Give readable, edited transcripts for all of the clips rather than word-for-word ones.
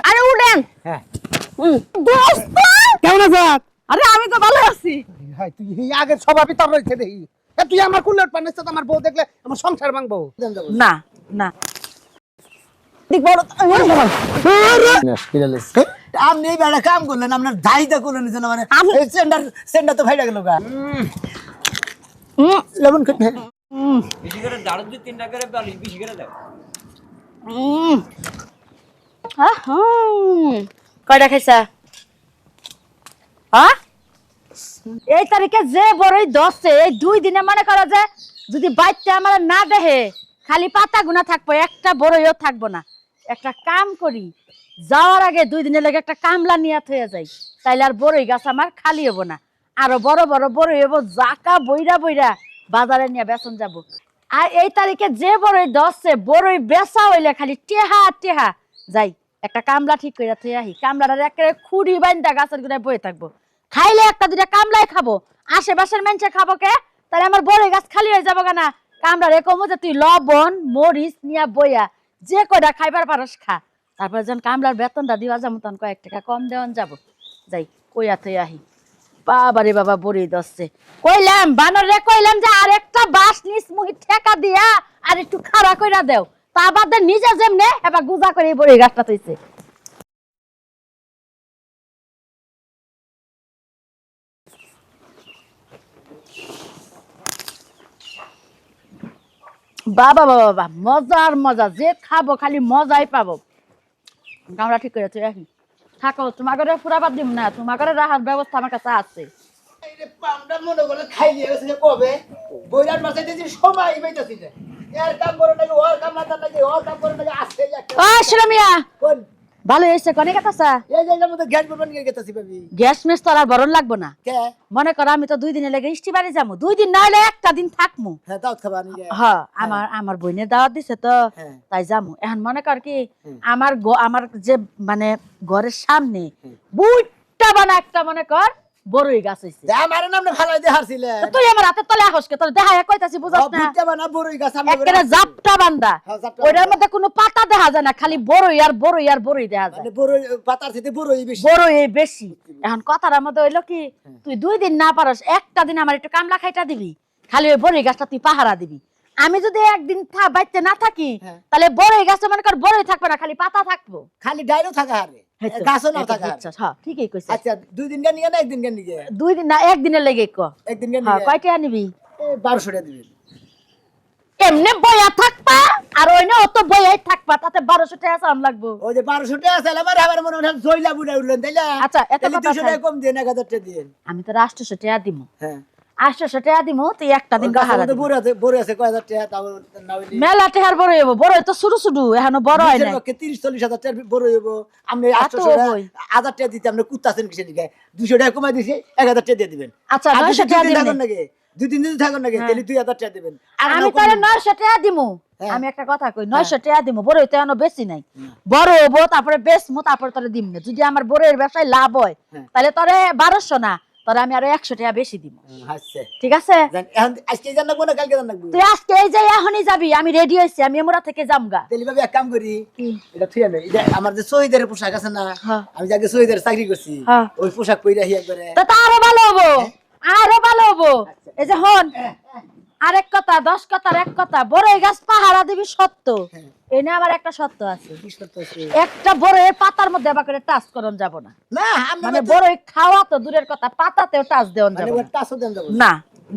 আরে উঠেন। কেমন আছেন? আরে আমি তো ভালো আছি। তুই আগের স্বভাবই তোর রয়েছে দেখি। তুই আমার কুলের পানিস আমার বউ দেখলে আমার সংসার ভাঙবো। না না আপনি এই বেড়া কাম করলেন, আপনার দায়িত্ব করলেন মানে সেন্টার তো ভাইরা গেল গা। লেমন বেশি করে দাঁড় দিয়ে 3টা করে পানি বেশি করে দাও। কয়টা খাইছা? হ্যাঁ, এই তারিখে যে বড়ই 10 এই 2 দিনে মনে করো যে যদি বাইতে আমার না দেহে খালি পাতা গুনা থাকবো, একটা বড়ইও থাকবো না। একটা কাম করি, যাওয়ার আগে 2 দিনের লাগে একটা কামলা নিয়ে থয়ে যাই, তাইলে আর বড়ই গাছ আমার খালি হবো না। আরো বড় বড় বড়ই হবো, জাকা বইরা বইরা বাজারে নিয়ে বেচন যাব। আর এই তারিখে যে বড়ই 10 বড়ই বেচা হইলে খালি টেহা টেহা যাই একটা কামলা ঠিক করে থয়ে আহি। কামলাটার একেবারে খুঁড়ি বাইন্দা গাছের গুড়ায় বয়ে থাকবো, খাইলে একটা দুটা কামলাই খাবো, আশেপাশের মানুষে খাবো কে, তাহলে আমার বড়ই গাছ খালি হয়ে যাবো কেনা। কামলা রে কমো যে তুই লবণ মরিচ নিয়া বইয়া যে কয়টা খাইবার পারস খা, তারপরে যখন কামলার বেতনটা দিবা যাবো তখন কয়েক টাকা কম দেওয়ান যাবো। যাই কইয়া থই আহি। বাবারে বাবা বড়ই 10 কইলাম বানর রে, কইলাম যে আর একটা বাস নিস মুহি ঠেকা দিয়া আর একটু খাড়া কইরা দেও, তা বাদে নিজে যেমনে এবার গুজা করে এই বড়ই গাছটা থইছে। বাবা বাবা বাবা মজার মজা, যে খাবো খালি মজাই পাবো। আমরা ঠিক করে তুই আসি থাকো, তোমার ঘরে ফুরাবাদ দিব না, তোমার ঘরে রাখার ব্যবস্থা আমার কাছে আছে। আমরা মনে করে খাই দিয়ে গেছে কবে বইরাট মাসে দিয়েছি সময় পাইতাছি না। এর কাম করে নাকি ওর কাম না নাকি ওর কাম করে নাকি আসছে ও শিলামিয়া কোন ভালো হইছে কোনে কাছে এই জায়গার মধ্যে গ্যাস বলবেন নিয়ে গেতাছি ভাবি। গ্যাস মেস তো আর বরণ লাগবো না। কে মনে করো আমি তো 2 দিনে লেগে ইষ্টি বাড়ি যাবো, 2 দিন না হলে একটা দিন থাকমু। হ্যাঁ দাওয়াত খাবা নি গে। হ্যাঁ আমার বোনের দাওয়াত দিছে তো হ্যাঁ। তাই যামু। এখন মনে কর কি আমার যে মানে ঘরের সামনে বুইটা বানা একটা মনে কর বড়ই গাছ হইছে। আমারে নামনে ফালাই দিয়ে হারছিলেন। তুই আমার হাতে তলে আহসকে তোর দেখায় কইতাছি বুঝছ না, বুঝতে বানা বড়ই গাছ আমরা একেবারে জাপটা বান্দা, হ্যাঁ, জাপটা ওইটার মধ্যে কোনো পাতা দেখা যায় না, খালি বড়ই আর বড়ই আর বড়ই দেখা যায়, মানে বড়ই পাতার থেকে বড়ই বেশি। বড়ই বেশি। এখন কথার মধ্যে হইলো কি, তুই 2 দিন না পারস, একটা দিন আমার একটু কামলা খাইটা দিবি, খালি ওই বড়ই গাছটা তুই পাহারা দিবি। আমি যদি একদিন বাইতে না থাকি তাহলে বড়ই গাছে মনে কর বড়ই থাকবে না, খালি পাতা থাকবো, খালি ডাইরও থাকা হারে গাছও না থাকা। হ্যাঁ ঠিকই কইছিস। আচ্ছা 2 দিন গান নিয়ে না একদিন গান নিয়ে? 2 দিন না একদিনের লেগে ক একদিন গান হ্যাঁ নিয়ে কয়টা নিবি? 1200 টাকা দিবেন। এমনে বইয়া থাকবা আর ওই না অত বইয়াই থাকবা, তাতে 1200 টাকা সাম লাগবো। ওই যে 1200 টাকা আছে আমার আবার মনে হয় জয়লা বুড়া উঠলেন তাই না? আচ্ছা এত তাহলে কথা 200 টাকা কম দেন, 1000 টাকা দেন। আমি তো 800 টাকা দিমু। হ্যাঁ 800 টাকা দিমু, তুই একটা দিন পাহারা দিবি। বড় আছে কয় হাজার টাকা তাও না হইলে মেলা টাকার বড় হইব, বড় তো শুরু শুরু এখনো বড় হয় নাই। 30-40 হাজার টাকা বড় হইব। আপনি এত 800 টাকা হই। 1000 টাকা দিতে আপনি কুত্তাছেন কিসের দিকে? 200 টাকা কমাই দিছি 1000 টাকা দিয়ে দিবেন। আচ্ছা 900 টাকা দিবেন নাকি 2-3 দিন থাকুন নাকি তাহলে 2000 টাকা দিবেন। আর আমি তাহলে 900 টাকা দিমু। আমি একটা কথা কই, 900 টাকা দিমু, বড় হইতে এখনো বেশি নাই, বড় হবো তারপরে বেচমু তারপরে তোরে দিমু। যদি আমার বড়ের ব্যবসায় লাভ হয় তাহলে তোরে 1200 না, তোরে আমি আরো 100 টাকা বেশি দিমু। আচ্ছা ঠিক আছে? এখন আজকে জান না কালকে জান না? তুই আজকে এই যে এখনই যাবি, আমি রেডি হইছি, আমি এমরা থেকে যামগা। তাহলে ভাবি এক কাম করি, এটা থুই না, এটা আমার যে শহীদের পোশাক আছে না, আমি যাকে শহীদের চাকরি করছি ওই পোশাক পরে আহি একবারে। তা আরো ভালো হবো, আরো ভালো হবো। এই যে হন আরেক কথা, 10 কথার এক কথা, বড়ই গাছ পাহারা দিবি সত্য, এনে আবার একটা সত্য আছে। কি সত্য আছে? একটা বড়ই পাতার মধ্যে আবার করে টাচ করন যাব না। না আমরা মানে বড়ই খাওয়া তো দূরের কথা, পাতাতেও টাচ দেওয়ান যাব মানে টাচও দেন যাব না।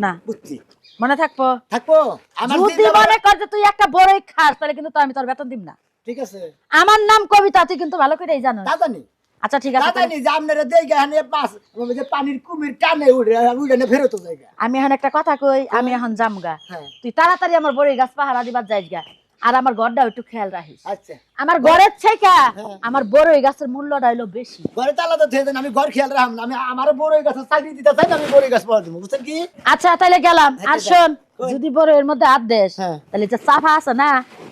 না বুঝছি, মনে থাকবো। থাকবো আমার যদি মনে কর যে তুই একটা বড়ই খাস তাহলে কিন্তু তো আমি তোর বেতন দিব না। ঠিক আছে? আমার নাম কবিতা, তুই কিন্তু ভালো করেই জানো। তা জানি, আচ্ছা ঠিক আছে, তা জানি যে আপনারা দেইগা হানে পাস যে পানির কুমির টানে উড়ে উড়ে ফেরত জায়গা। আমি এখন একটা কথা কই, আমি এখন জামগা, তুই তাড়াতাড়ি আমার বড়ই গাছ পাহারা দিবার যাইস গা, আর আমার ঘরটা একটু খেয়াল রাখিস। আচ্ছা আমার ঘরের থেকে আমার বড়ই গাছের মূল্যটা হইলো বেশি। ঘরে তালা তো থে দেন, আমি ঘর খেয়াল রাখলাম না, আমি আমার বড়ই গাছ চাকরি দিতে চাই না, আমি বড়ই গাছ পাওয়া দেবো, বুঝছেন কি? আচ্ছা তাহলে গেলাম। আর শোন, যদি বড়ইয়ের মধ্যে হাত দেস তাহলে যে চাফা আছে না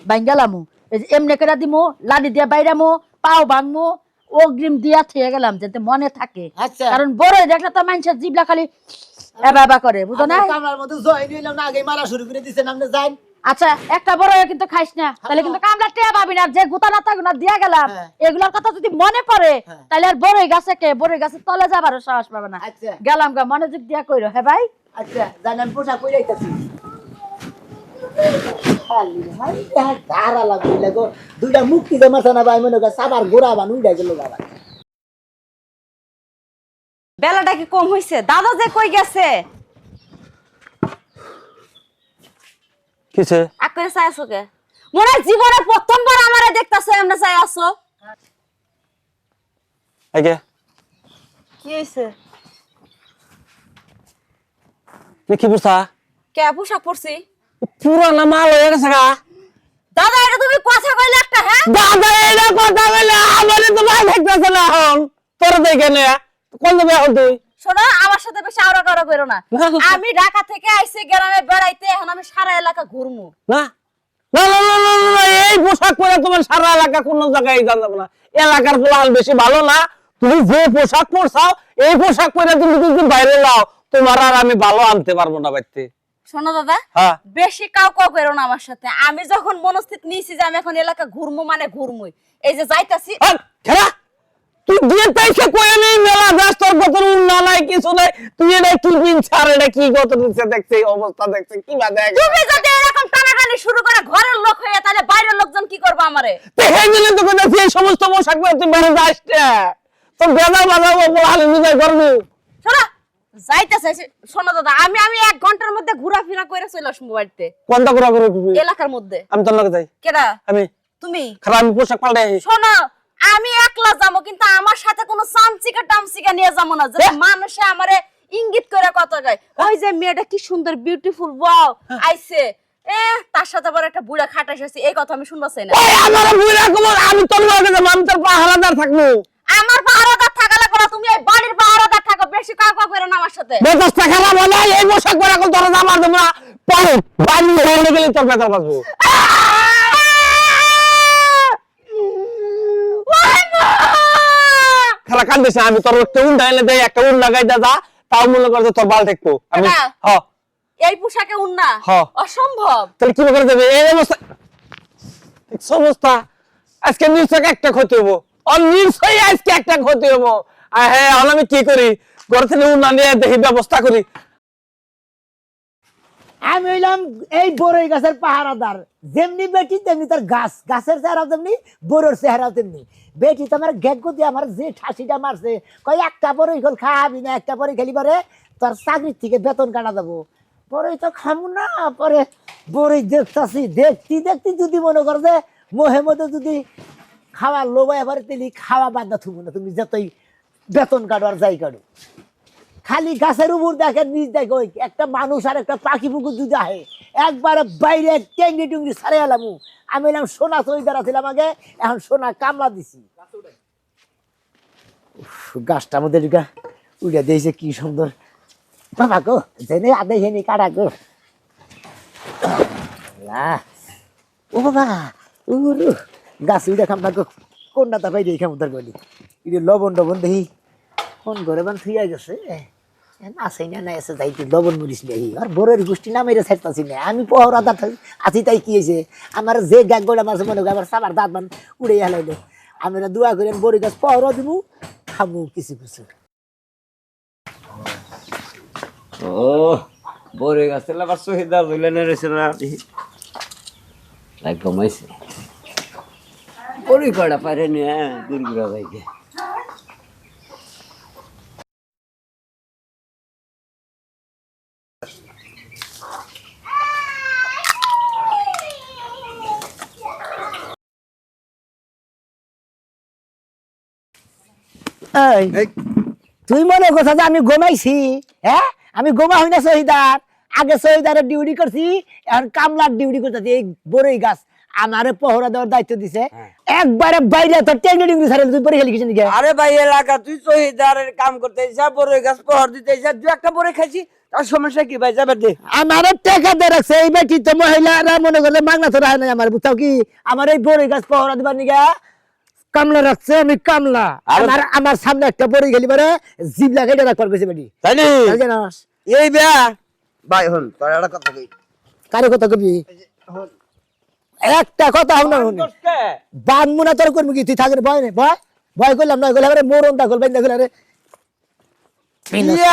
বাইন গেলামু, এই যে এমনি করে দিমু, লাডি দিয়া বাইরামু, পাও ভাঙমু, অগ্রিম দিয়া থিয়ে গেলাম যাতে মনে থাকে। আচ্ছা কারণ বড়ই দেখলে তো মানুষের জিবলা খালি এবা এবা করে, বুঝো না? কামরার মধ্যে জয় নিলাম না, আগে মারা শুরু করে দিছেন, আপনি যান আচ্ছা একটা বড় কিন্তু খাইস না, তাহলে কিন্তু কামলা টেয়া পাবি না। যে গুতা না থাকুন দিয়া গেলাম হ্যাঁ। এগুলোর কথা যদি মনে পড়ে হ্যাঁ। তাহলে আর বড়ই গাছে কে বড়ই গাছের তলে যাবারও সাহস পাবে না। আচ্ছা। গেলাম গা, মনোযোগ দিয়া কইরো। হ্যাঁ ভাই, আচ্ছা জানেন পোশাক পরে আইতাছি খালি হাই ধারা লাগো দুইটা মুক্তি দে মাথানা ভাই মনে কর সাবার গোড়া বান উইড়া গেল বাবা বেলাটা কি কম হইছে? দাদা যে কই গেছে? কিছে আকরে চাই আছো কে? মনে হয় জীবনে প্রথমবার আমারে দেখতাছো এমনে চাই আছো। আগে কি হইছে? কি বুঝা কে পোশাক পরছি? পুরানা মাল হয়ে গেছে গা। দাদা এটা তুমি কথা কইলে একটা, হ্যাঁ? দাদা এটা কথা বলে আমারে তো ভাই দেখতেছ না এখন তোর দেখে নে কোন যাবে এখন তুই শোনো, আমার সাথে বেশি আওড়া করা করো না। আমি ঢাকা থেকে আইছি গ্রামে বেড়াইতে, এখন আমি সারা এলাকা ঘুরমু। না না না না না, না, এই পোশাক পরে তোমার সারা এলাকা কোন জায়গায় জান যাবে না। এলাকার পোলাল বেশি ভালো না। তুমি যে পোশাক পরছাও এই পোশাক পরে তুমি যদি বাইরে যাও তোমার আর আমি ভালো আনতে পারবো না বাইতে। শোনো দাদা, হ্যাঁ বেশি কাউ করো না আমার সাথে। আমি যখন মনস্থিত নিয়েছি যে আমি এখন এলাকা ঘুরমু মানে ঘুরমুই। এই যে যাইতাছি। খেলা তুই দিয়ে তাইছে কই নেই মেলা ব্যস্ত কত না নাই কিছু নাই তুই এটা কি দিন ছাড় এটা কি কত দিচ্ছে দেখছে এই অবস্থা দেখছে কি বা দেখ তুমি যদি এরকম টানাটানি শুরু করে ঘরের লোক হয়ে, তাহলে বাইরের লোকজন কি করবে আমারে? তো এই জন্য তো কথা এই সমস্ত পোশাক পরে তুই বাইরে যাস না তো বেদা বাজাবো বলে নিজাই করবি। শোনো, যাইতেছে। শোনো দাদা, আমি 1 ঘন্টার মধ্যে ঘোরাফেরা করে চলে আসবো বাড়িতে, কোনটা করে করে এলাকার মধ্যে। আমি তোর লগে যাই। কেডা? আমি তুমি? খারাপ আমি পোশাক পাল্টাই শোনো, আমি একলা যাবো, কিন্তু আমার সাথে কোনো সামচিকা টামচিকা নিয়ে যাবো না, যে মানুষে আমারে ইঙ্গিত করে কথা কয় ওই যে মেয়েটা কি সুন্দর বিউটিফুল ওয়াও আইছে, তার সাথে আবার একটা বুড়া খাটাস আছে, এই কথা আমি শুনবা চাই না। ওই আমার বুইরা কমর আমি তোর লগে যাব আমি তোর পাহারাদার থাকবো। আমার পাহারাদার থাকা লাগবে না, তুমি এই বাড়ির পাহারাদার থাকো, বেশি কাকা করে না আমার সাথে। বেদস্তা খারাপ হলে এই পোশাক পরে এখন তোর জামার দেবো না পরে বাড়ি হয়ে গেলে তোর বেদা বাজবো। খেলা কান্দিস না আমি তোর একটা উন্ডা এনে দেই একটা উন্ডা লাগাই দা যা তাও মনে কর যে তোর বাল দেখবো আমি হ এই পোশাকে উন্না হ্যাঁ। অসম্ভব। তাহলে কি করে দেবে এই অবস্থা সমস্যা আজকে নিশ্চয় একটা ক্ষতি হবো আর নিশ্চয়ই আজকে একটা ক্ষতি হবো। হ্যাঁ এখন আমি কি করি ঘর থেকে উন্না নিয়ে দেখি ব্যবস্থা করি। আমি হইলাম এই বড়ই গাছের পাহারাদার, যেমনি বেটি তেমনি তার গাছ, গাছের চেহারাও তেমনি বড়োর চেহারাও তেমনি। বেটি তো আমার ঘেক গতি আমার যে ঠাসিটা মারছে কয় একটা বড়ই খোল খাবি না, একটা বড়ই খেলি পরে তোর চাকরির থেকে বেতন কাটা দেবো। বড়ই তো খামু না, পরে বড়ই দেখতাছি দেখতে দেখতে যদি মনে করো যে মোহে মধ্যে যদি খাওয়া লোবাই এবারে তেলি খাওয়া বাদ না থুবো না, তুমি যতই বেতন কাটো আর যাই কাটো। খালি গাছের উপর দেখে নিচ দেখে ওই একটা মানুষ আর একটা পাখি পুকুর যদি আহে একবারে বাইরে টেঙ্গি টুঙ্গি ছাড়ে এলাম। আমি এলাম সোনা চইদারা ছিলাম আগে, এখন সোনা কামলা দিছি। গাছটা মধ্যে উড়ে দিয়েছে কি সুন্দর বাবা গো, জেনে আদে হেনি কাটা গো। ও বাবা উরু গাছ উড়ে খামনা গো, কোনটা তা বাইরে খামতার গলি এটা লবণ টবণ দেখি কোন ঘরে বান থুইয়া গেছে আছে না না এসে যাইতে লবণ মরিস নেই আর বড়ের গোষ্ঠী না মেরে ছাড়তাছি না। আমি পহরাদার আছি তাই কি হয়েছে আমার যে গাছ গোড়া মাছ মনে হয় আমার সাবার দাঁত বান উড়ে হেলাইলো। আমি দোয়া করি বড়ি গাছ পহরা দিব খাবো কিছু কিছু। ও বড় গাছে আবার শহীদা বলে না রয়েছে না তাই কমাইছে বড়ি কড়া পারে নি দূর ঘুরা যাইকে। তুই মনে করছ যে আমি ঘুমাইছি? হ্যাঁ আমি ঘুমা হই না শহীদার, আগে শহীদারের ডিউটি করছি এখন কামলার ডিউটি করতেছি। এই বড়ই গাছ আমারে পহরা দেওয়ার দায়িত্ব দিছে, একবারে বাইরে তো টেকনি ডিউটি ছাড়া তুই পরে খেলি কিছু নাকি? আরে ভাই এলাকা তুই শহীদারের কাম করতে যা বড় গাছ পহর দিতে যা দু একটা বড় খাইছি তার সমস্যা কি ভাই যাবে দে। আমার টাকা দিয়ে রাখছে এই বেটি তো মহিলারা মনে করলে মাগনা তো রায় নাই আমার বুঝতাও কি আমার এই বড়ই গাছ পহরা দিবার নিগা কামলা রাখছে। আমি কামলা আমার আমার সামনে একটা বড়ি গেলি পরে জিভ লাগাই রাখবার গেছে বেটি তাই নি জানাস এই বিয়া ভাই হন তোর একটা কথা কই কারে কথা কবি একটা কথা হল না বান মুনা তোর করবি কি তুই থাকলে ভয় নেই ভয় করলাম না গেলে মোরন দা করবেন দেখলে আরে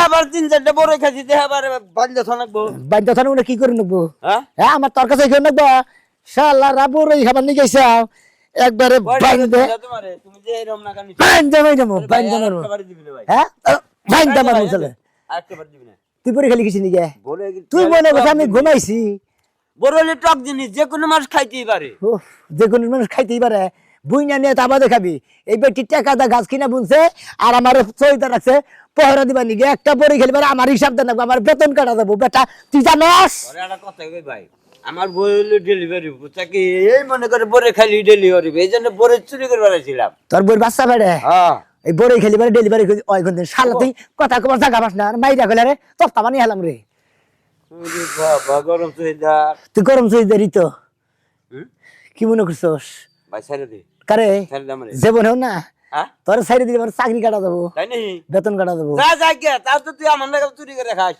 আবার 3-4টা বড় খাইছি দেহ আবার বান্ধা থাকবো বান্ধা থাকবো কি করে নেবো হ্যাঁ হ্যাঁ আমার তোর কাছে কেউ নেবো শালা রাবুর এই খাবার নিয়ে গেছে একবারে বান্ধে তোমারে তুমি যে এরকম না কানি বান্ধে মারবো হ্যাঁ বান্ধে মারবো চলে আরেকটা বার দিবি না তুই পরে খালি কিছু নিয়ে বড় তুই মনে করছ আমি ঘুমাইছি বড় হলে টক জিনিস যে কোনো মাছ খাইতেই পারে উফ, যে কোনো মানুষ খাইতেই পারে বুইনা নিয়ে তাবা দেখাবি এই বেটি টাকা দা গাছ কিনা বুনছে আর আমার চইতা রাখছে পহরা দিবা নিগে একটা বড়ি খেলি পারে আমার হিসাব দেন আমার বেতন কাটা দেবো বেটা তুই জানস আরে একটা কথা কই ভাই আমার বই হলো ডেলিভারি বুঝছাকি এই মনে করে বড় খালি ডেলিভারি এইজন্য বড় চুরি করে বেড়াইছিলাম তোর বই বাচ্চা বেড়ে হ্যাঁ এই বড়ি খেলি পারে ডেলিভারি ওই কোন দিন শালা তুই কথা কবার জায়গা পাস না আর মাইরা গেলে রে তোর তামানি হেলাম রে ওরে বাবা গরম তো এটা তুই গরম চুই দেরি তো কি মনে করছস ভাই ছেড়ে দে কারে ছেড়ে দে আমারে জীবন হেও না হ্যাঁ তোর সাইডে দিলে চাকরি কাটা দেবো তাই নাকি বেতন কাটা দেবো যা যা গে তাও তো তুই আমার নাকি চুরি করে খাস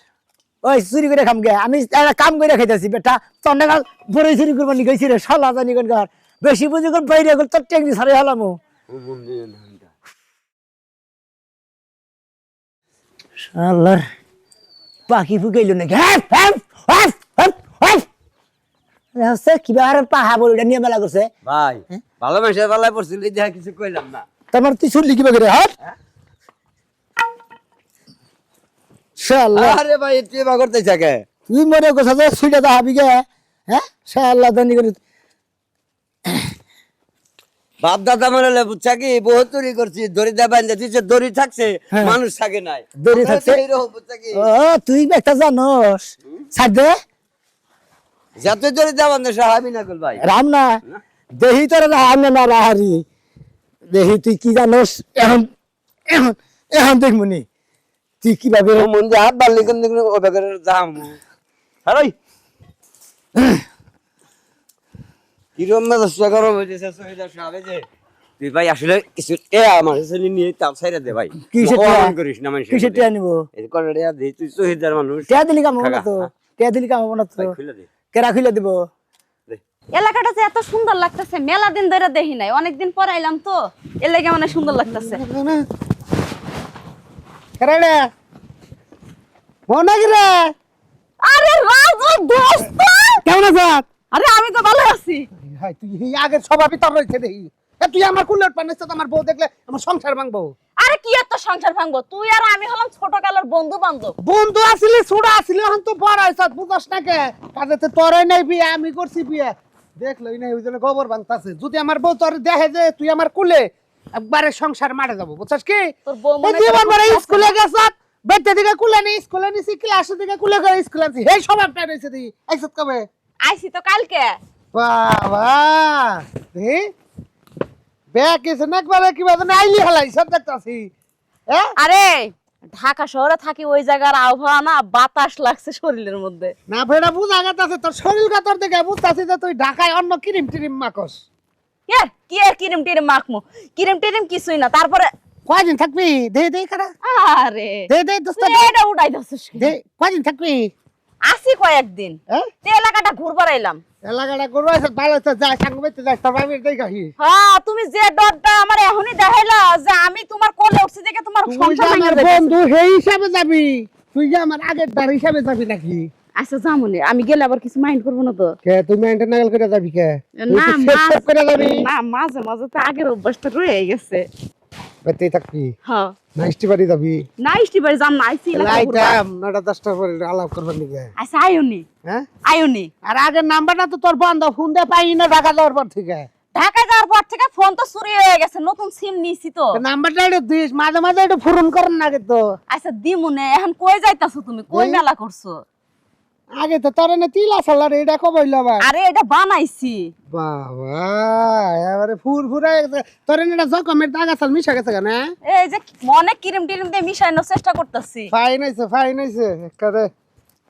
ওই চুরি করে খাম গে আমি একটা কাম করে খাইতেছি বেটা তোর নাগাল বড় চুরি করবার নিগেছি রে শালা জানি কোন গার বেশি বুঝি কোন বাইরে গেল তোর টেকনি সারে হলাম শালার পাখি ফুকাইল নাকি কিবা আর পাহা বড়িটা নিয়ে মেলা করছে ভাই ভালো মানুষের বেলায় পড়ছিল এই দেখা কিছু কইলাম না তোমার তুই শুনলি কিবা করে হাট শালা আরে ভাই তুই বা করতে থাকে তুই মনে করছ যে সুইটা দা হাবি গে হ্যাঁ শালা জানি করে বাপ দাদা মনে বুঝছা কি বহুত চুরি করছি দড়ি দা বান্ধে তুই যে দড়ি থাকছে হ্যাঁ। মানুষ থাকে নাই দড়ি থাকছে? এইরকম বুঝছা কি ও তুই একটা জানোস ছাড় দে যত দড়ি দা বান্ধে সাহাবি না কল ভাই রাম না দেহি তোর রাম না রাহারি দেহি তুই কি জানোস এখন এখন এখন দেখমুনি তুই কিভাবে মন যে হাত বাড়লি কিন্তু ও বেকার দাম আরে কিরম না 10 টাকা গরম হইতেছে সহিদা সাহেব যে তুই ভাই আসলে কিছু আমার কাছে নিয়ে তাও ছাইরা দে ভাই কিসের অপমান করিস না মানুষ কিসের টিয়া নিবো এই করে দে তুই সহিদার মানুষ টিয়া দিলি কাম হবো না তো খাগা। টিয়া দিলি কাম হবো না তো ভাই খুলে দে কেরা খুলে দিব এলাকাটা যে এত সুন্দর লাগতেছে মেলা দিন ধরে দেখি নাই অনেকদিন পর আইলাম তো এর লাগে মানে সুন্দর লাগতেছে কেরে মনে কি রে আরে রাজু দোস্ত কেমন আছিস আরে আমি তো ভালো আছি হাই তুই এই আগের স্বভাবই তোর রয়েছে দেখি তুই আমার কুলের পানিস আমার বউ দেখলে আমার সংসার ভাঙবো আরে কি এত সংসার ভাঙবো তুই আর আমি হলাম ছোট কালের বন্ধু বান্ধব বন্ধু আসলে ছোড়া আসলে এখন তো বড় হয়েছ বুঝস না কে কাজে তোরাই নাই বিয়ে আমি করছি বিয়ে দেখলই নাই ওই জন্য গোবর ভাঙতাছে যদি আমার বউ তোর দেখে যে তুই আমার কুলে একবারে সংসার মারে যাবো বুঝছস কি তোর বউ মনে এই জীবন করে ভরে বুঝতাছে স্কুলে গেছ বেতে দিকে কুলে নেই স্কুলে নিছি ক্লাসে দিকে কুলে করে স্কুলে আনছি এই স্বভাবটা রয়েছে দি একসাথ কবে আইছি তো কালকে বাবা হে ব্যাগ এসে একবারে কি বাদ না আইলি হালাই সব দেখতাছি হ্যাঁ আরে ঢাকা শহরে থাকি ওই জায়গার আবহাওয়া না বাতাস লাগছে শরীরের মধ্যে না ভেড়া বুঝা গেছে তোর শরীর কাতর দেখে বুঝতাছি যে তুই ঢাকায় অন্য ক্রিম টিরিম মাখস কে কি আর কিরিম টিরিম মাখমু কিরিম টিরিম কিছুই না তারপরে কয়দিন থাকবি দে দে কারা আরে দে দোস্ত তুই এটা উঠাই দছিস দে কয়দিন থাকবি আসি কয়েকদিন হ্যাঁ তে এলাকাটা ঘুরবার আইলাম এলাকাটা করবো ভালো তো যাই সাঙ্গ বেতে যাই তোর ভাবির দেখাহি হ্যাঁ তুমি যে ডরটা আমার এখনই দেখাইলা যে আমি তোমার কোলে উঠছি দেখে তোমার তুই সংসার যে ভেঙে আমার যাবে বন্ধু সেই হিসাবে যাবি তুই যে আমার আগের বার হিসাবে যাবি নাকি আচ্ছা জামুনি আমি গেলে আবার কিছু মাইন্ড করবো না তো কে তুই মেনটেন নাগাল করে যাবি কে তুই না তো শেষ করে যাবি না মাঝে মাঝে তো আগের অভ্যাসটা রয়ে গেছে বেতে থাকবি হ্যাঁ নাইস্টি বাড়ি যাবি না ইষ্টি বাড়ি যাম না আইসি এলাকা ঘুরবা। লাইটাম 9:10 পরে আলাপ করবার নিকে আচ্ছা আয়ুনি হ্যাঁ আয়ুনি আর আগের নাম্বারটা তো তোর বন্ধ ফোন দিয়ে পাই না ঢাকা যাওয়ার পর থেকে ঢাকায় যাওয়ার পর থেকে ফোন তো চুরি হয়ে গেছে নতুন সিম নিছি তো নাম্বারটা একটু দিস মাঝে মাঝে একটু ফোন করেন না তো আচ্ছা দিমুনে এখন কই যাইতাছো তুমি কই মেলা করছো আগে তো তোর এনে তিলা সালার এটা কব হইলো আবার আরে এটা বানাইছি বাবা এবারে ফুরফুরাই গেছে তোর এনে এটা জকমের দাগ আছে মিশা গেছে কেন এই যে অনেক ক্রিম টিরিম দিয়ে মিশানোর চেষ্টা করতেছি ফাইন হইছে করে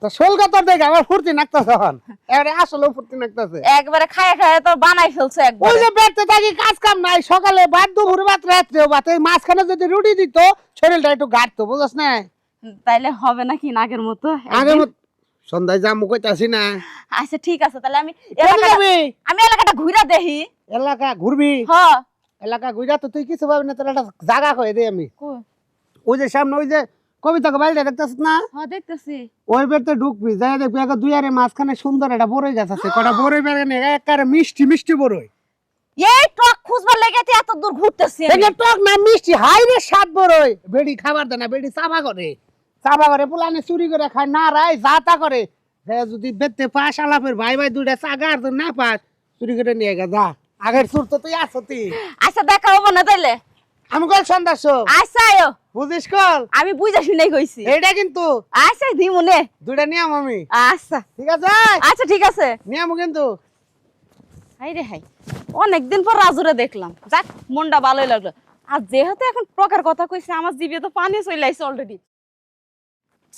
তো শোলকা তোর দেখে আমার ফুর্তি নাকতাছে এখন এবারে আসলে ফুর্তি নাকতাছে একবারে খায় খায় তো বানাই ফেলছে ওই একবার যে বেড়তে থাকি কাজ কাম নাই সকালে ভাত দুপুরে ভাত রাত্রেও ভাত এই মাঝখানে যদি রুটি দিত শরীরটা একটু গাড়তো বুঝছ না তাইলে হবে নাকি আগের মতো আগের মত সন্ধ্যায় যামু কইতাছি না। আচ্ছা ঠিক আছে, তাহলে আমি কোথায় যাবি? এলাকাটা ঘুরা দেখি। এলাকা ঘুরবি? হ এলাকা ঘুরা তো তুই কিছু পাবি না, তোর একটা জায়গা কয়ে দে আমি। কই? ওই যে সামনে ওই যে কবিতাকে বাড়িটা দেখতেছিস না, হ দেখতেছি। ওই বেরতে ঢুকবি, যাই দেখবি একটা দুই আরে মাঝখানে সুন্দর একটা বড়ই গাছ আছে, কটা বড়ই বেড়ে একেবারে মিষ্টি মিষ্টি বড়ই। এই টক খুঁজবার লেগেতে এত দূর ঘুরতেছি আমি। এটা টক না মিষ্টি, হাই রে স্বাদ বড়ই। বেড়ি খাবার দেয় না, বেড়ি চাপা করে, চাপা করে পুলানে চুরি করে খায়, না রাই যা তা করে। যদি বেতে পাশ আলাপের ভাই ভাই দুইটা চাগা আর না পাস, চুরি করে নিয়ে গে যা। আগের সুর তো তুই আছো তুই। আচ্ছা দেখা হবো না তাইলে? আমি কল সন্ধ্যা শো আচ্ছা আয়ো, বুঝিস কল, আমি বুঝা শুনেই কইছি। এইটা কিন্তু আচ্ছা দিমুনে। দুইটা নিয়ম আমি, আচ্ছা ঠিক আছে? আচ্ছা ঠিক আছে। নিয়ম কিন্তু হাই রে হাই, অনেকদিন পর রাজুরে দেখলাম, যাক মনটা ভালোই লাগলো। আর যেহেতু এখন প্রকার কথা কইছে, আমার জিভে তো পানি চলে আইছে অলরেডি।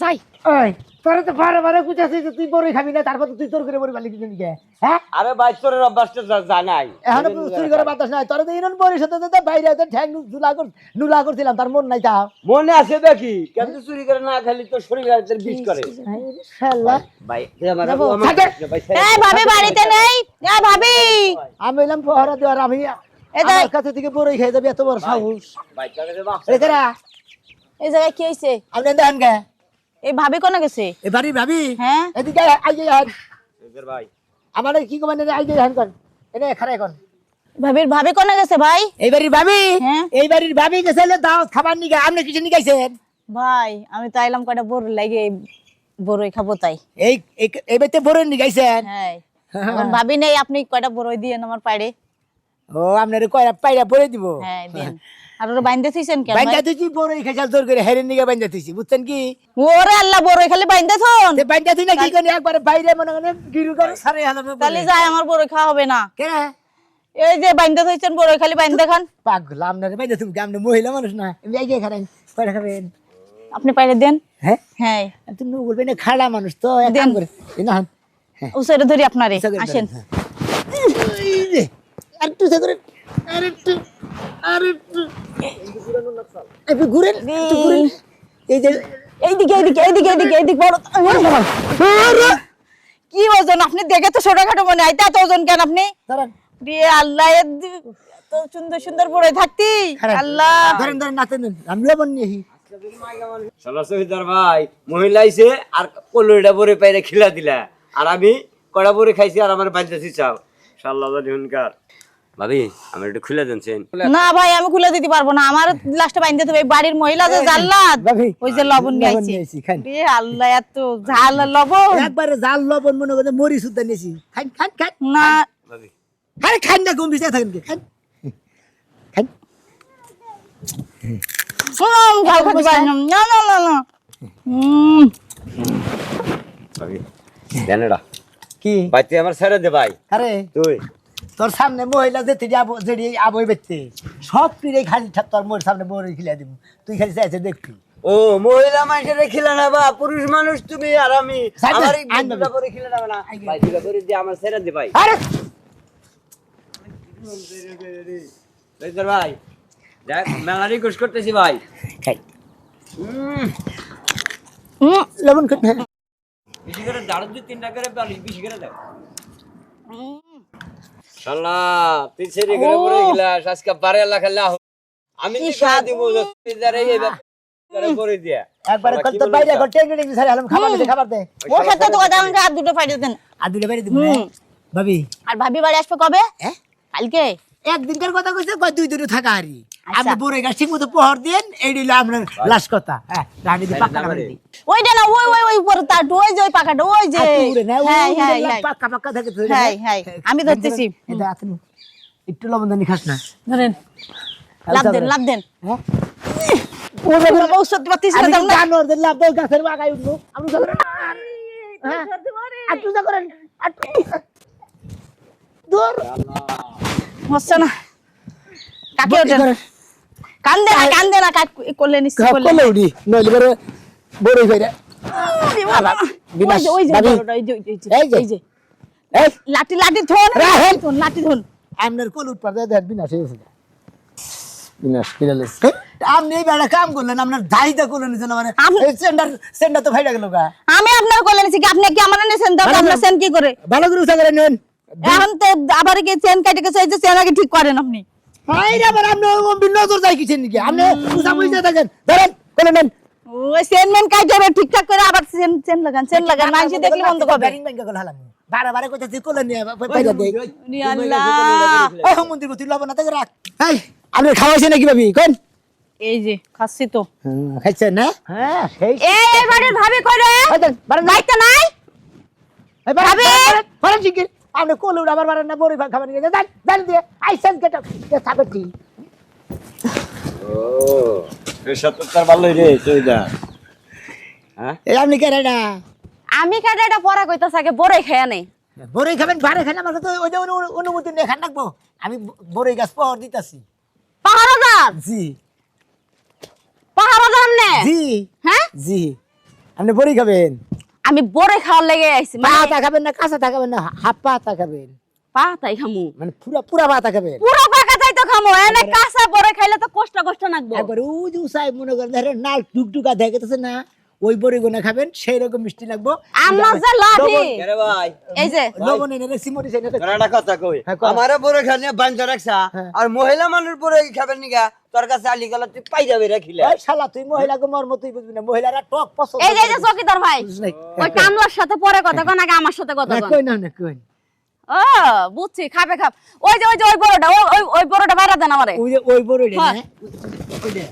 যাই। ওই তোরে তো বারে বারে বুঝাছিস যে তুই বড়ই খাবি না, তারপর তুই তোর করে বড়ি বালি কিছু নিকে। হ্যাঁ আরে ভাই তোর অভ্যাসটা জানাই এখন চুরি করে বাতাস নাই, তোরে তো ইনন বড়ির সাথে তো বাইরে তো ঠ্যাং নুলা করছিলাম, তার মন নাই তা। মনে আছে দেখি কেন চুরি করে না খালি তোর শরীর গাছের বিষ করে শালা ভাই আমার এই ভাবি বাড়িতে নেই? এই ভাবি, আমি এলাম পহরা দেওয়ার, আমি আমার কাছে থেকে বড়ই খেয়ে যাবি, এত বড় সাহস। ভাই তাহলে বাপ এরা এই জায়গায় কি হইছে? আপনি দেখেন কে এই ভাবি কোনে গেছে? এবারই ভাবি হ্যাঁ এদিকে আইয়ে হান ভাই আমার কি কমেন আইয়ে হান কর এনে খারে এখন ভাবির ভাবি কোনে গেছে ভাই? এইবারই ভাবি হ্যাঁ? এইবারই ভাবি গেছে দাওয়াত খাবার নিগে, আপনি কিছু নিয়ে গাইছেন? ভাই আমি তো আইলাম কয়টা বড় লাগে, বড়ই খাবো তাই। এই এইবারতে বড় নিয়ে গাইছেন? হ্যাঁ এখন ভাবি নেই, আপনি কয়টা বড়ই দিয়েন আমার পাড়ে। ও আপনার কয়টা পাইরা বড়ে দিব? হ্যাঁ দেন। আর ওরা বাইন্দা থইছেন কেন? বাইন্দা তুই বড়ই খাইছাল জোর করে হেরেন নিগে বাইন্দা তুইছি, বুঝছেন কি? ওরে আল্লাহ, বড়ই খালি বাইন্দা থন। তে বাইন্দা তুই না কি কোন একবার বাইরে মনে করে গিরু করে সারে হালামে তাহলে যাই, আমার বড়ই খাওয়া হবে না। কেন এই যে বাইন্দা থইছেন বড়ই খালি বাইন্দা খান। পাগল আপনার বাইন্দা তুমি আপনি মহিলা মানুষ না, এমনি আইগে খারেন কয়টা খাবেন? আপনি পাইরে দেন। হ্যাঁ হ্যাঁ তুমি বলবে না খাড়া মানুষ তো এক কাম করে না উসারে ধরি আপনারে, আসেন। আর তুই সে করে একটু ঘুরেন একটু ঘুরেন। এই যে এইদিকে এইদিকে এইদিকে এইদিকে এইদিকে বড় কি ওজন? আপনি দেখে তো ছোটখাটো মনে হয়, এত ওজন কেন আপনি? ধরেন রে আল্লাহ, এত সুন্দর সুন্দর পড়ে থাকতি। আল্লাহ ধরেন ধরেন নাতেন আমি লবণ নিয়ে শালা শহীদার ভাই মহিলা আইছে আর কলইটা বরে পাইরে খিলা দিলা, আর আমি কড়া বরে খাইছি আর আমার বাঁচতেছি চাও। শালা জানি হুনকার ভাবি আমার একটু খুলে দেনছেন। না ভাই, আমি খুলে দিতে পারবো না, আমার লাস্টে বাইন্ধে দেবে। বাড়ির মহিলা যে জাল্লাদ, ভাবি, ওই যে লবণ নিয়ে আইছি। খান রে আল্লাহ, এত ঝাল আর লবণ। একবারে জাল লবণ মনে করে মরি সুদ্ধা নিয়েছি, খান খান খান না ভাবি আরে খান না গম্ভীর থাকেন কি খান খান ঝাল খাতে পারি না। না না না না। ভাবি জানেডা কি বাইতে আমার ছেড়ে দে ভাই। আরে তুই তোর সামনে মহিলা যেতে যাবো যেটি আবই বেচতে সব পিড়ে খালি তোর মোর সামনে বড় খিলা দিব, তুই খালি চাইছে দেখবি। ও মহিলা মানুষের খিলা না বা পুরুষ মানুষ তুমি আর আমি, সাইডে আমার আইন দুটা করে খিলা না না ভাই, দুটা করে দিয়ে আমার ছেড়ে দে ভাই। আরে শহীদার ভাই দেখ মেলা রিকোয়েস্ট করতেছি ভাই। খাই লবণ খান বেশি করে দাঁড়ো, দুই তিনটা করে পালি, বেশি করে দাও। শালা তুই ছেড়ে করে পড়ে গেলাস, আজকে 12 লাখ আল্লাহ আমি কি খা দিব যারে এই করে পড়ে দিয়া একবারে কত বাইরে কত টেঙ্গি টেঙ্গি সারে আলম খাবার দে খাবার দে ওর সাথে তো কথা আমাকে আর দুটো পাঠিয়ে দেন। আর দুটো বাইরে দিব ভাবি। আর ভাবি বাড়ি আসবে কবে? কালকে। একদিনকার কথা কইছে কয় দুই দিন থাকা হারি আপনি বড় গাছ ঠিক মতো পোহর দেন, এই দিল আপনার লাস্ট কথা। হ্যাঁ রানি দি পাকা করে দি ওইটা না, ওই ওই ওই উপরে তার ওই যে ওই পাকাটা ওই যে। হ্যাঁ হ্যাঁ হ্যাঁ পাকা পাকা থাকে তো। হ্যাঁ হ্যাঁ আমি ধরতেছি। এটা আপনি একটু লবণ দানি খাস না? ধরেন, লাভ দেন লাভ দেন। হ্যাঁ ওরে বাবা, সত্যি পাতিস না দাও না। জানোর দেন লাভ দাও গাছের বাগায় উঠবো আপনি করেন। হ্যাঁ আটু যা করেন আটু দূর হচ্ছে না। কাকে ওঠেন? কান্দে না কাক করলে নিশ্চয় করলে। কলে উঠি নইলে পরে বড় হইরা বিনাশ ওই যে ভাবি বড়টা, এই যে এই যে এই লাঠি লাঠি ধন রাহেন। লাঠি ধন। আপনার কল উঠ পারে দেন বিনাশ হয়ে গেছে বিনাশ কিরালেস আপনি এই বেলা কাম করলেন আপনার দায়িত্ব করলেন না মানে এই সেন্টার তো ফাইটা গেল গা আমি আপনার কোলে নিছি কি আপনি কি আমার নেছেন দাও আপনার সেন কি করে ভালো করে উঠা করে নেন এখন তো আবার কি চেন কাটে গেছে এই যে চেন আগে ঠিক করেন আপনি হাই রে আবার আপনি নজর যাই কিছেন নাকি আপনি উঠা বুঝতে থাকেন ধরেন কোলে নেন ওই চেন মেন কাটে হবে ঠিকঠাক করে আবার চেন লাগান মানছি দেখলে বন্ধ করবে ব্যারিং ব্যাংকে গল হালাম বারে কইতাছি কোলে নিয়ে ফাইটা দেই নি আল্লাহ ওই মন্দির গতি লবণ না তাকে রাখ এই আপনি খাওয়াইছেন নাকি ভাবি কোন এই যে খাচ্ছি তো খাইছেন না হ্যাঁ সেই এই বাড়ির ভাবি কই রে যাইতে নাই ভাবি বলেন শিগগির আপনি কোলে উড়া আবার বারেন না বড়ি খাবেন নিয়ে যান যান দিয়ে আইসেন কেটে থাকতি ও এই সত্যতার ভালোই রে চৈদা হ্যাঁ এই আপনি কেন না আমি কাটে এটা পড়া কইতাছ আগে বড়ই খায়া নেই বড়ি খাবেন বারে খান আমার তো ওই যে অনুমতি নিয়ে খান রাখবো আমি বড়ি গাছ পাওয়ার দিতাছি পাহারাদার জি পাহারাদার আমনে জি হ্যাঁ জি আপনি বড়ি খাবেন আমি বড়ই খাওয়ার লেগে আইছি মানে পাতা খাবেন না কাঁচা খাবেন না হাফ পাতা খাবেন পাতাই খামু মানে পুরা পাতা খাবেন পুরো পাকা যাই তো খামু এনে কাঁচা বড়ই খাইলে তো কষ্ট লাগবো একবার ওই যে উসাই মনে করেন ধরেন নাল টুকটুকা দেখেতেছে না ওই বড়ি গোনা খাবেন সেই রকম মিষ্টি লাগবো আমার যে লাঠি আরে ভাই এই যে লবণ এনে রেখছি মরিচ এনে রেখছি। একটা কথা কই হ্যাঁ, কও। আমারে বড় খানে বাঞ্জা রাখছা আর মহিলা মানুষ বড় খাবেন নিগা তোর কাছে আলি গেল তুই পাই যাবে রাখিলা ওই শালা তুই মহিলাকে মর্ম তুই বুঝবি না মহিলারা টক পছন্দ এই যে চকিদার ভাই বুঝিস নাই? ওই কামলার সাথে পরে কথা কন আগে আমার সাথে কথা না, কন কই না কই ও বুঝছি খাবে খাব ওই যে ওই বড়টা ওই বড়টা বাইরে দেন আমারে ওই বড়ি না হ্যাঁ। ওই দে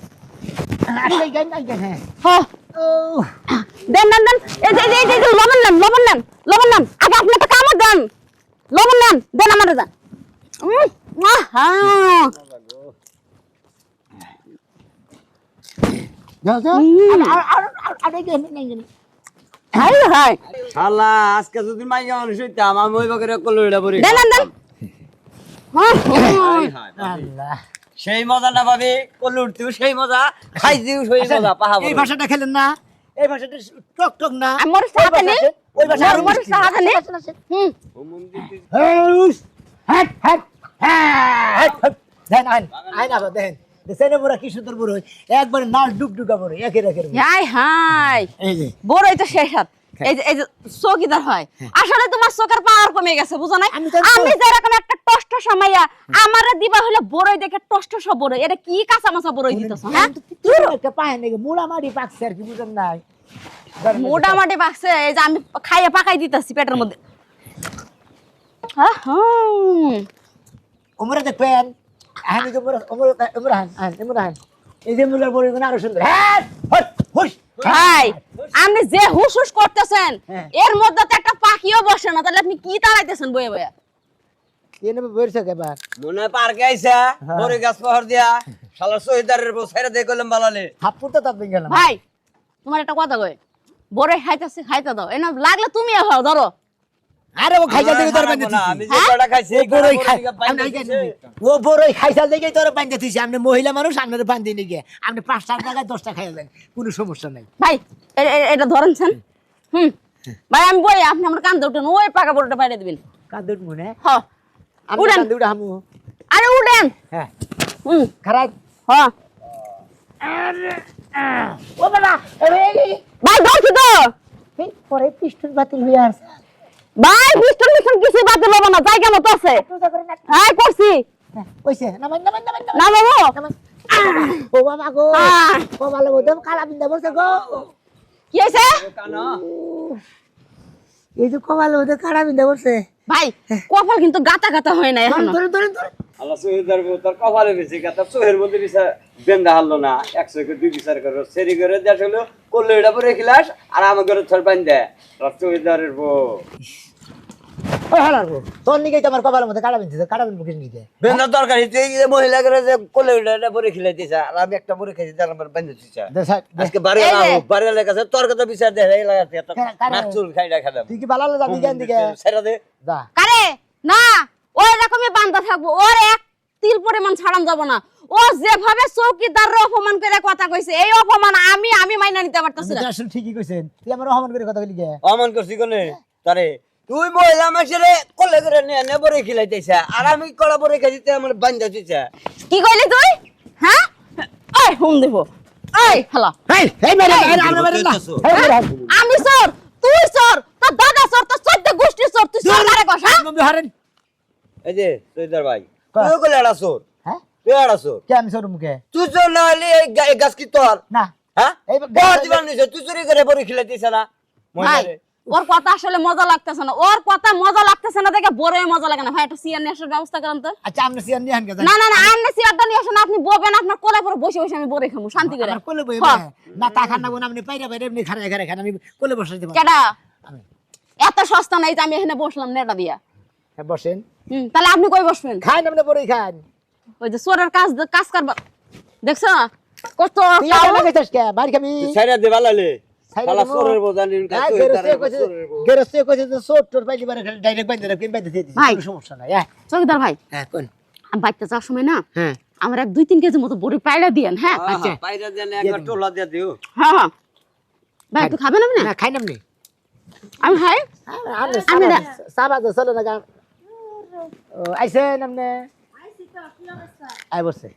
আরে গান গান হ্যাঁ হ্যাঁ ও দেন এই যে লবণ নেন আগে আপনি তো কামড় দেন লবণ দেন আমারে দেন আহা যাও যাও আরে গান নাই গান হাই হাই শালা আজকে যদি মাইয়া মানুষ হইতাম আমি ওই বকরে কলইডা বড়ি দেন আল্লাহ সেই মজা না পাবি কলুর তুই সেই মজা খাই দিও সেই মজা পাহাবো এই ভাষাটা খেলেন না এই ভাষাটা টক টক না আমার সাথে নেই ওই ভাষা আরো আমার মিষ্টি। সাথে নেই হুম হেউস হ্যাট হ্যাট হ্যাট দেন আইন আবার দেন দেশে বড় কি সুন্দর বড় একবারে নাল ডুবডুকা বড় একের হাই এই যে বড়ই তো শেষ হাত এই যে চকিদার হয় আসলে তোমার চোখের পাওয়ার কমে গেছে বুঝো না আমি তো- আমি যেরকম একটা টষ্ট সময়য়া আমারে দিবা হলে বড়ই দেখে টষ্ট সব বড়ই এটা কি কাঁচা মাছা বড়ই দিতেছ হ্যাঁ তুই একটা পায় নাকি মুড়া মারি পাকছে আর কি বুঝেন নাই মোটামুটি পাকছে এই যে আমি খাইয়া পাকাই দিতেছি পেটের মধ্যে ওমরা দেখবেন আমি তো ওমরা এই যে মুলার বড় আরো সুন্দর হ্যাঁ হট হুশ ভাই আপনি যে হুস হুস করতেছেন হ্যাঁ। এর মধ্যে তো একটা পাখিও বসে না তাহলে আপনি কি তাড়াইতেছেন বয়ে বয়ে এনে বেরছে এবার মনে পার্কে আইসা বড়ি গাছ পাহাড় দিয়া শালা শহীদারের বউ ছাইরা দিয়ে কইলাম বালালে হাপুর তো তাপ গেলাম ভাই তোমার একটা কথা কই বড়ে খাইতে দাও এনা লাগলে তুমি হও ধরো আরে ও খাইছা দেখি তোর বান্ধে আমি যে কটা খাইছি ও এই কটা বড়ই খাই বড়ি বাইন্দা দিছে। ও বড়ই খাইছা দেখি তোর বান্ধে দিছি আপনি মহিলা মানুষ আপনার বান্ধে নিয়ে গিয়ে আপনি 5 টাকায় 10টা খাইলেন কোনো সমস্যা নাই ভাই এটা ধরেনছেন ভাই আমি বই আপনি আমার কান্দে উঠেন ওই পাকা বড়টা বাইরে দিবেন কাদুর মনে হ আমি উড়েন। কান্দে উড়া হামু আরে উঠেন হ্যাঁ হুম খারাপ হ ও বাবা এই ভাই ধরছি তো পরে পিস্টল বাতিল হয়ে আছে ভাই বিস্টন মিশন কিছু বাতিল হবো না জায়গা মতো আছে পূজা করে না হ্যাঁ করছি ওইছে নামান না বাবু ও বাবা গো আহ। ও ভালো গো দম কালা বিন্দা বসে গো কি হয়েছে কানো এই যে কমালে ওদের কালা বিন্দা বসে ভাই কপাল কিন্তু গাতা গাতা হয় না এখনো ধরে আল্লাহ শহীদার বউ তোর কপালে বেশি কথা চোহের মধ্যে বিচার বেন্দা হারলো না 100 কে 2 বিচার করো সেরি করে দেশ হলো কলইডা পরে খিলাস আর আমার ঘরে থর পান দে শহীদারের বউ ও হালার গো তোর নিকে তো আমার কপালের মধ্যে কালা বিন্দা মুখে নিতে বেন্দা তরকারি তুই এই যে মহিলা করে যে কলইডা পরে খিলাই দিছা আর আমি একটা পরে খাইছি তার আমার বান্ধে দিছা আজকে বাড়ি এই যে। বাড়ির কাছে তোর কথা বিচার দে এই লাগাতে নাক চুল খাইডা খাদাম তুই কি বালালে যাবি কেন দিকে সেরা দে যা কারে না ওই রকমই বান্ধা থাকবো ওর এক তিল পরিমাণ ছাড়ান যাব না ও যেভাবে চৌকিদারের অপমান করে কথা কইছে এই অপমান আমি মাইনা নিতে পারতাছি না আসলে ঠিকই কইছেন তুই আমার অপমান করে কথা বলি কে অমন করছি কোনে তারে তুই মহিলা মাসেরে কলে করে নিয়ে নে বরে খিলাইতেছে আর আমি কলা বরে খাইতে আমার বান্ধা দিছে কি কইলি তুই হ্যাঁ এই হুম দেব এই হ্যালো এই এই মেরে আমরা মেরে না এই মেরে আমি চোর তুই চোর তোর দাদা চোর তোর 14 গোষ্ঠী চোর তুই চোর কারে কস হ্যাঁ নবী হারেন এই যে সৈদার ভাই কয়? তুই কইলে আড়া চোর হ্যাঁ তুই আড়া চোর কে আমি সরু মুখে তুই চোর না হলে এই গাছ কি তোর না হ্যাঁ এই বড় দিবান নিছে তুই চুরি করে বড়ি খিলাইতিস না ভাই মহিলারে ওর কথা আসলে মজা লাগতেছে না ওর কথা মজা লাগতেছে না দেখে বড় মজা লাগে না ভাই একটু সিয়ার নিয়ে আসার ব্যবস্থা করেন তো আচ্ছা আমরা সিয়ান নিয়ে আনকে না না না আপনি সিয়ারটা নিয়ে আসেন আপনি বলবেন আপনার কোলে পরে বসে বসে আমি বড় খামু শান্তি করে আমার কোলে বই হ্যাঁ। না তা খান না বোন আপনি পাইরা পাইরা এমনি খাড়া খাড়া খান আমি কোলে বসে দেব কেডা আমি। এত সস্তা নাই যে আমি এখানে বসলাম নেটা দিয়া হ্যাঁ বসেন তাহলে আপনি কই বসবেন খান আপনি বড়ই খান ওই যে চোরের কাজ করবা দেখছো কত তুই এটা লাগাইছিস কে বাড়ি খাবি তুই ছাইরা দে বালালে ছাইরা শালা দেবো। চোরের বোঝানি হ্যাঁ, তুই গেরস্তে তার কইছে চোরের বউ। গেরস্তে কইছে যে সোট তোর পাইলি বারে ডাইরেক্ট বাইন্দা রাখবেন বাইন্দা দিয়ে দিছি ভাই। কোনো সমস্যা নাই হ্যাঁ চৌকিদার ভাই হ্যাঁ কোন আমি বাইতে যাওয়ার সময় না হ্যাঁ আমার এক 2-3 কেজি মতো বড়ি পাইলা দিয়েন হ্যাঁ আচ্ছা। পাইরা দেনে একবার টোলা দিয়ে দিও হ্যাঁ হ্যাঁ ভাই একটু খাবেন আপনি না খাই নামনি আমি খাই আমি আমি না। সাবা তো চলে না গান ও আইছে নামনে আই বসে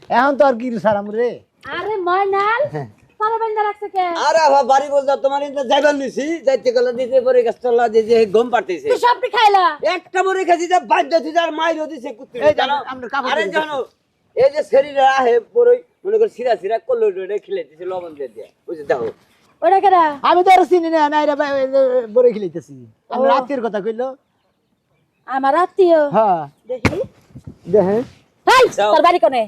এখন তো আর কি সারাম রে আরে ময়নাল হ্যাঁ। সারা বেন্দা রাখছে কে আরে বাবা বাড়ি বলতা তোমার ইন্দা যাইবার নিছি যাইতে গেল দিতে পরে গাছ টোলা দিয়ে যে গম পারতেছে তুই সবটি খাইলা একটা মরে খাইছি যা বাধ্য দিতে আর মাইরও দিছে কুত্তি এই জানো আমরা কাপড় আরে দিয়ে জানো এই যে শরীরে আহে বড়ই মনে কর সিরা সিরা কল্লো ডরে খিলে দিছে লবণ দিয়ে দিয়ে বুঝে দেখো ওটা কেডা আমি তো আর চিনি না নাই রে বড় খেলাইতেছি আমরা রাতের কথা কইলো আমার আত্মীয় হ্যাঁ দেখি দেখেন হাই যাও। তোর বাড়ি কোনে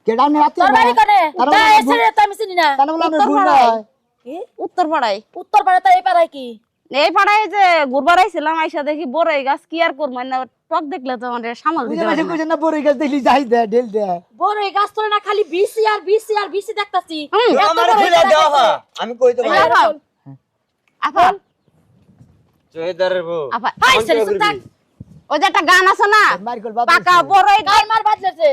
কেডা না রাতে তোর বাড়ি কোনে না এসে তো আমি চিনি না তাহলে বলে আমরা উত্তর ভুল পাড়ায়। নয় কি উত্তর পাড়ায় উত্তর পাড়া তো এই পাড়ায় কি এই পাড়ায় যে ঘুরবার আইছিলাম আইসা দেখি বড়ই গাছ কি আর করবো না টক দেখলে তো আমাদের সামাল বুঝে দিতে মাসে পারি না। কইছেন না বড় গাছ দেখলি যাই দে ঢেল দে বড় এই গাছ তোলে না খালি বিসি আর বিসি আর বিসি দেখতাছি হুম। এত আমার বড় খিলে গাছ দাও আছে। হ্যাঁ আমি কই তোমার আপা আপা জয়দারের বউ আপা হাই মন সরি করে সুতাক করবি। ওই যে একটা গান আছে না মার কল বাবা পাকা বড়ই গাছ গাই মার বাজলেছে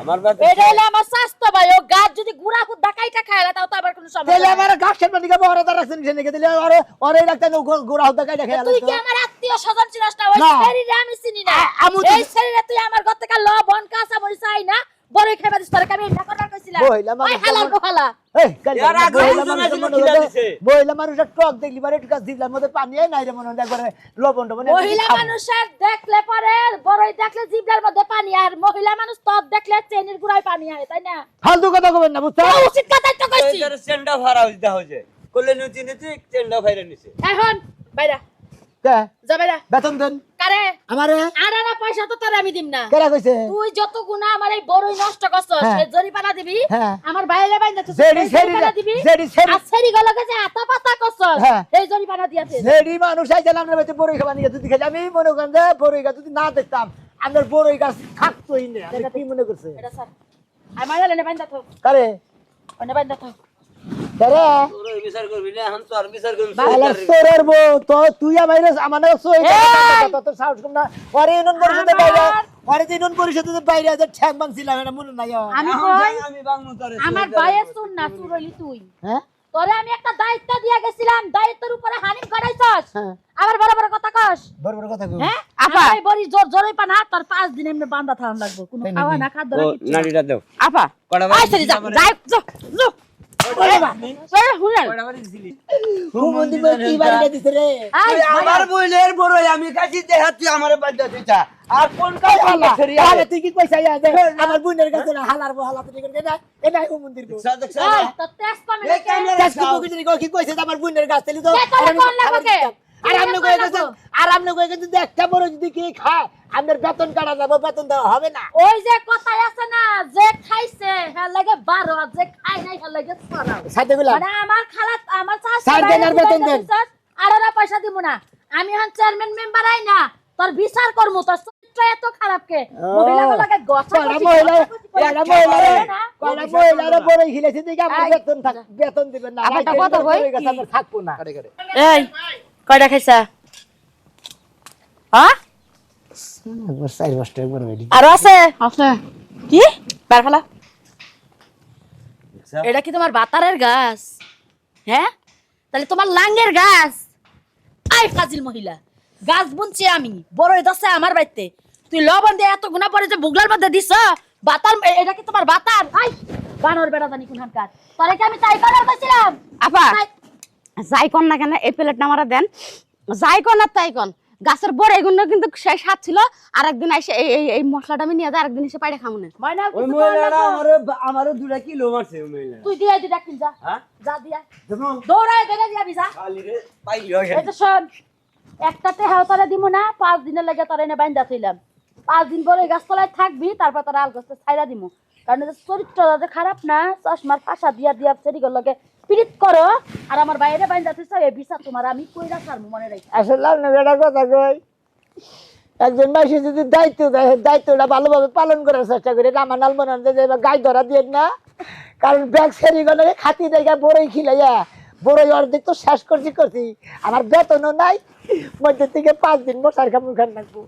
আমার বাড়ি এটা হলো আমার স্বাস্থ্য ভাই ও গাছ যদি গুড়া খুদ ডাকাইটা খায় তাও তো আবার কোনো তেলে সমস্যা নাই। আমার গাছের পানি কে বড় দর রাখছেন সেনে দিলে আরে আরে রাখতে না গোড়া হতে কাইটা খেয়াল তুই কি আমার আত্মীয় স্বজন ছিলাস না ওই না। শরীরে আমি চিনি না আমু তো- এই শরীরে তুই আমার গত থেকে লবণ কাঁচা মরিচ চাই না বড় খাইবা দিস তোর আমি এটা কথা কইছিলাম বইলা মানুষ ওই হালাল বহালা এই কালি এর আগে দুজনে ছিল খিলা দিছে। বইলা মানুষের টক দেখলি বারে একটু গাছ দিলার মধ্যে পানি নাই রে মনে হয় একবারে লবণ টবণ মহিলা মানুষের দেখলে পরে বড়ই দেখলে জিভটার মধ্যে পানি আর মহিলা মানুষ তপ দেখলে চেনির গুড়ায় পানি হয় তাই না ফালতু কথা কবেন না বুঝছো তো উচিত কথাই তো কইছি জয়দারের চেন্ডা ভাড়া হইতা হইছে কইলে নুচি নুচি চেন্ডা ভাইরা নিছে এখন বাইরা কে যা বাইরা বেতন দেন কারে আমারে আর না পয়সা তো তোর আমি দিম না কেরা কইছে তুই যত গুণা আমার এই বড়ই নষ্ট করছস হ্যাঁ। সে জরিমানা দিবি হ্যাঁ। আমার বাইরে বাইন্দা তুই জেডি, জরিমানা দিবি জেডি, জেডি। আর সেরি গলকে যে আতা পাতা করছস হ্যাঁ। এই জরিমানা দিয়াতে রেডি মানুষ আইছিল আমরা বেঁচে বড়ই খাবার নিয়ে যদি খাই আমি মনে করেন যে বড়ই গাছ যদি না দেখতাম আপনার বড়ই গাছ থাকতোই না আপনি কি মনে করছে এটা স্যার আর মাইলা লেনে বাইন্দা তো কারে ওনে বাইন্দা তো কারে তোর বিচার করবি না এখন তো আর বিচার করবি বালা তোরের বউ তো তুই আমার সই তো সাউন্ড কম না ওরে ইউনিয়ন পরিষদের বাইরে ওরে যে ইউনিয়ন পরিষদের বাইরে যে ঠ্যাং ভাঙছিলাম এটা মনে নাই আমার। আমি এখন কই যাই আমি বাংমু তোরে আমার ভাইয়ের শুন না চুরলি তুই হ্যাঁ তোরে আমি একটা দায়িত্ব দিয়া গেছিলাম দায়িত্বের উপরে হানিম করাইছস হ্যাঁ আবার বড় বড় কথা কস বড় বড় কথা কই হ্যাঁ আপা। এই বড়ি জোর জোরই পানা তোর 5 দিন এমনি বান্দা থাম লাগবো কোনো তাই খাওয়া নাকি? না খাদ্য ও না কিচ্ছু না। নাড়িটা দাও আপা কড়া আই সরি যা যা যা হুমন্দি বই কি বাড়িটা দিছে রে আমার বইলের বড়ই আমি কাছি দেহা তুই আমারে বাধ্য দিতা আর কোন কাজ আল্লাহ করি আরে তুই কি কইছা ইয়া দে আমার বোনের কাছে না হালার বউ হালাতে ঠিক করে না এটাই হুমন্দির গো এই তো তেজ কমে এই ক্যামেরা কাজ কি বকিনি কি কইছে আমার বোনের কাছে তেলি তো কে তোরে কোন লাগবে আর আপনি কই গেছেন আর আপনি কই গেছেন যে একটা বড় যদি কি খায় আপনার বেতন কাটা যাবে বেতন দেওয়া হবে না ওই যে কথাই আছে না যে খাইছে হ্যাঁ লাগে 12 আর যে খাই নাই হ্যাঁ লাগে 12 সাথে গুলা মানে আমার খালাত আমার স্যার দেন আর বেতন দেন। আর ওরা পয়সা দিব না আমি হন চেয়ারম্যান মেম্বার আই না তোর বিচার করমু তোর চরিত্র এত খারাপ কে মহিলাগুলোকে গছা কয়লা মহিলা বড় হিলেছে দিকে আমার বেতন থাক বেতন দিবেন না আবার একটা কথা কই। আমরা থাকবো না এই কয়টা খাইছা হ্যাঁ একবার 4 বছর একবার বেডি আর আছে আছে কি বার ফেলা এটা কি তোমার বাতারের গাছ হ্যাঁ তাহলে তোমার লাঙ্গের গাছ আই ফাজিল মহিলা গাছ বুনছি আমি বড়ই দছে আমার বাড়িতে তুই লবণ দিয়ে এত গুণা পরে যে বুগলার মধ্যে দিছ বাতার এটা কি তোমার বাতার আই বানর বেড়া জানি কোনখানকার তোরে কি আমি তাই করার কইছিলাম আপা তাই- যাই কোন না কেন এই প্লেটটা আমারে দেন যাই কোন আর তাই কোন গাছের বড় এগুলো কিন্তু সেই স্বাদ ছিল আরেকদিন এসে এই মশলাটা আমি নিয়ে যাই আরেকদিন এসে পাইরে খামু না ময়না ওই কিছু মহিলাটা কর না তো। আমারও 2 কিলো মারছে ওই মহিলা তুই দিয়ে দিটা কিন যা হ্যাঁ যা দিয়া দেবো দৌড়ায় বেগে দিয়াবি যা খালি রে পাইলি এই যে শোন একটা টেহাও তোরে দিব না 5 দিনের লাগে তোরে এনে বাইন্দা থইলাম 5 দিন পরে গাছতলায় থাকবি তারপর তোরা আলগস্তে ছাইরা দিমু কারণ এই যে চরিত্রটা যে খারাপ না চশমার ফাঁসা দিয়া দিয়া সেরিগর লগে পিরিত করো আর আমার বাইরে বাইন্দা থইছ এই বিচার তোমার আমি কইরা ছাড়মু মনে রাখি আসলে না বেটা কথা কই একজন মাসে যদি দায়িত্ব দেয় দায়িত্বটা ভালোভাবে পালন করার চেষ্টা করি রামানাল মনে হয় যে গাই ধরা দিয়ে না কারণ ব্যাগ সেরি গেলে খাতি জায়গা বড়ই খিলাইয়া বড়ই অর্ধেক তো শেষ করছি আমার বেতনও নাই মধ্যে থেকে 5 দিন মশার কামড় খান রাখবো